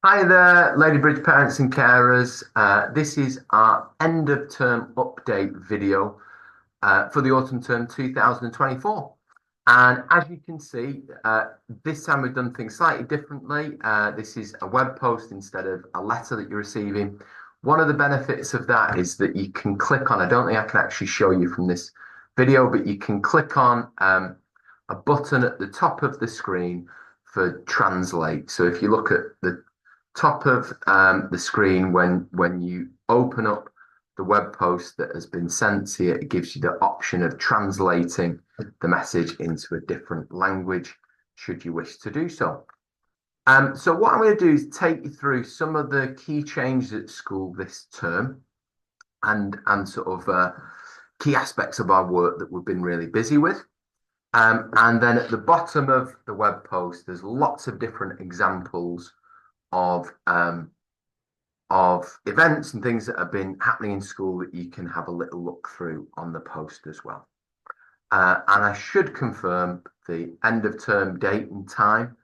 Hi there, Ladybridge parents and carers. This is our end of term update video for the autumn term 2024. And as you can see, this time we've done things slightly differently. This is a web post instead of a letter that you're receiving. One of the benefits of that is that you can click on, I don't think I can actually show you from this video, but you can click on a button at the top of the screen for translate. So if you look at the top of the screen when you open up the web post that has been sent to you, it gives you the option of translating the message into a different language should you wish to do so. So what I'm going to do is take you through some of the key changes at school this term and sort of key aspects of our work that we've been really busy with. And then at the bottom of the web post, there's lots of different examples of events and things that have been happening in school that you can have a little look through on the post as well. And I should confirm the end of term date and time,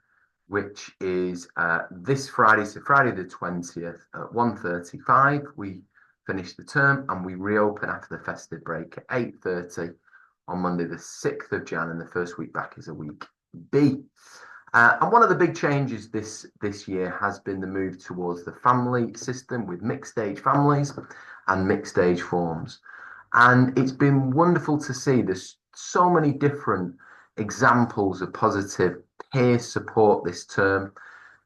which is this Friday, so Friday the 20th at 1:35. We finish the term and we reopen after the festive break at 8:30 on Monday the 6th of Jan, and the first week back is a week B. And one of the big changes this year has been the move towards the family system with mixed age families and mixed age forms. And it's been wonderful to see there's so many different examples of positive peer support this term,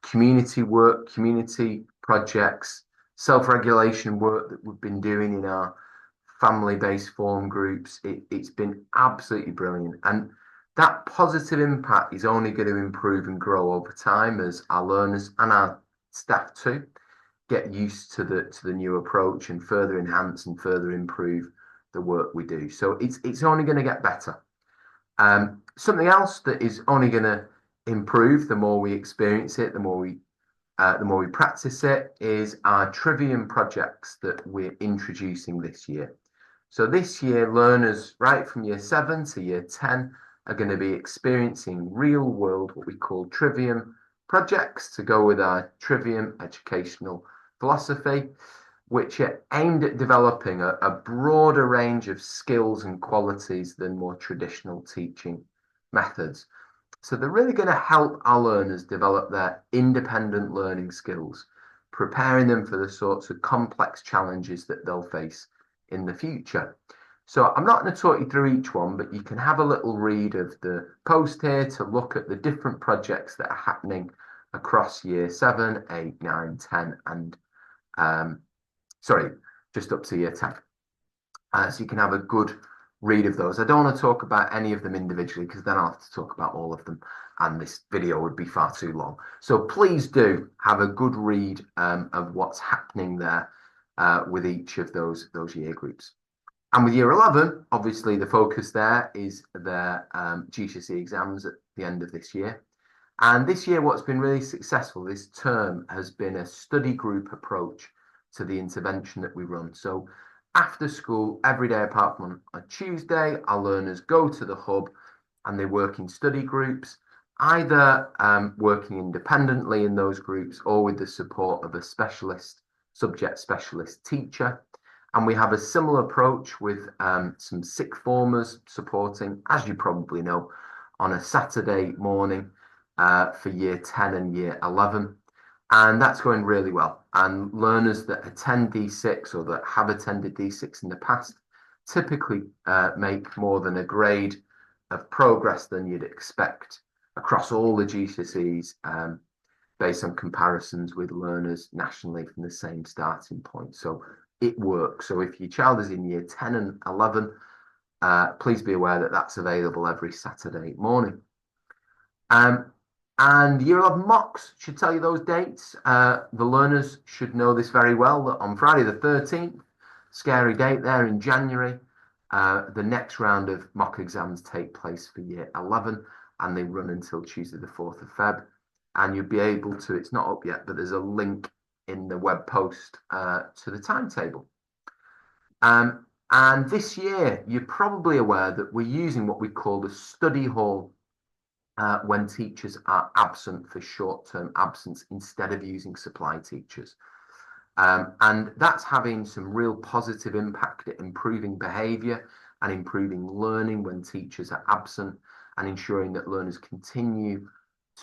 community work, community projects, self-regulation work that we've been doing in our family-based form groups. It's been absolutely brilliant. And that positive impact is only going to improve and grow over time as our learners and our staff too get used to the new approach and further enhance and further improve the work we do. So it's only going to get better. Something else that is only going to improve the more we experience it, the more we practice it, is our trivium projects that we're introducing this year. So this year, learners right from year 7 to year 10 are going to be experiencing real world, what we call trivium projects to go with our trivium educational philosophy, which are aimed at developing a broader range of skills and qualities than more traditional teaching methods. So they're really going to help our learners develop their independent learning skills, preparing them for the sorts of complex challenges that they'll face in the future. So I'm not going to talk you through each one, but you can have a little read of the post here to look at the different projects that are happening across year 7, 8, 9, 10, and sorry, just up to year 10. So you can have a good read of those. I don't want to talk about any of them individually because then I'll have to talk about all of them and this video would be far too long. So please do have a good read of what's happening there with each of those year groups. And with year 11, obviously the focus there is their GCSE exams at the end of this year. And this year, what's been really successful this term has been a study group approach to the intervention that we run. So after school, every day apart from on a Tuesday, our learners go to the hub and they work in study groups, either working independently in those groups or with the support of a subject specialist teacher. And we have a similar approach with some sixth formers supporting, as you probably know, on a Saturday morning for year 10 and year 11. And that's going really well. And learners that attend D6 or that have attended D6 in the past typically make more than a grade of progress than you'd expect across all the GCSEs based on comparisons with learners nationally from the same starting point. So it works. So if your child is in year 10 and 11, please be aware that that's available every Saturday morning. And year 11 mocks should tell you those dates. The learners should know this very well, that on Friday the 13th, scary date there in January, the next round of mock exams take place for year 11 and they run until Tuesday the 4th of Feb. And you'll be able to, it's not up yet, but there's a link in the web post to the timetable. And this year, you're probably aware that we're using what we call the study hall when teachers are absent for short-term absence instead of using supply teachers. And that's having some real positive impact at improving behaviour and improving learning when teachers are absent, and ensuring that learners continue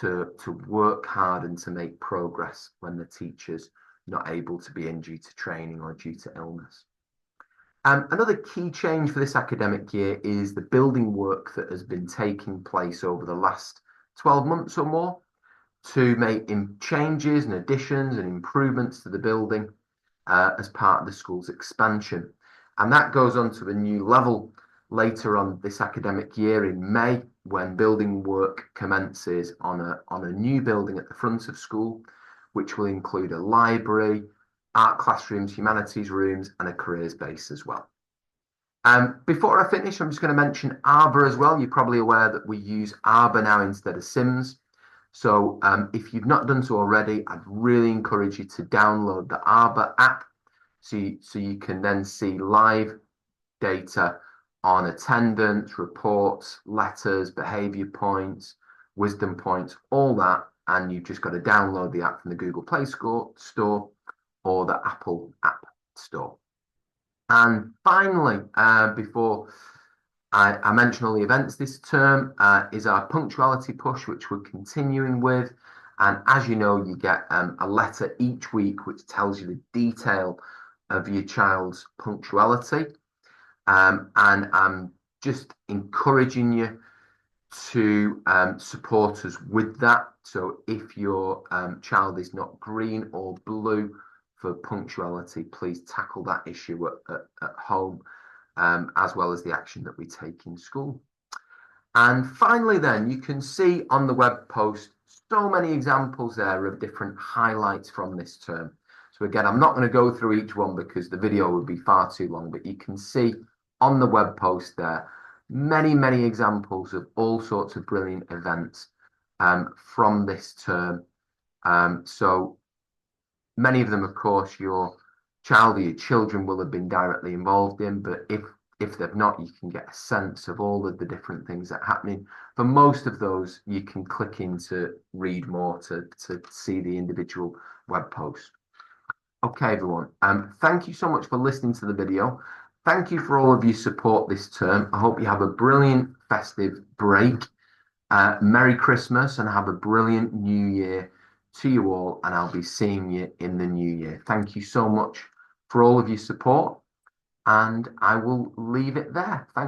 to work hard and to make progress when the teacher's not able to be in due to training or due to illness. Another key change for this academic year is the building work that has been taking place over the last 12 months or more to make changes and additions and improvements to the building as part of the school's expansion. And that goes on to a new level later on this academic year in May, when building work commences on a new building at the front of school, which will include a library, art classrooms, humanities rooms, and a careers base as well. Before I finish, I'm just going to mention Arbor as well. You're probably aware that we use Arbor now instead of Sims. So if you've not done so already, I'd really encourage you to download the Arbor app so you can then see live data on attendance, reports, letters, behaviour points, wisdom points, all that. And you've just got to download the app from the Google Play Store or the Apple App Store. And finally, before I mention all the events this term, is our punctuality push, which we're continuing with. And as you know, you get a letter each week which tells you the detail of your child's punctuality. And I'm just encouraging you to support us with that. So if your child is not green or blue for punctuality, please tackle that issue at home, as well as the action that we take in school. And finally, then, you can see on the web post so many examples there of different highlights from this term. So again, I'm not going to go through each one because the video would be far too long, but you can see on the web post there many examples of all sorts of brilliant events from this term. So many of them, of course, your child or your children will have been directly involved in, but if they've not, you can get a sense of all of the different things that are happening. For most of those, you can click in to read more to see the individual web post. Okay, everyone. Thank you so much for listening to the video. Thank you for all of your support this term. I hope you have a brilliant festive break. Merry Christmas and have a brilliant new year to you all. And I'll be seeing you in the new year. Thank you so much for all of your support. And I will leave it there. Thank you.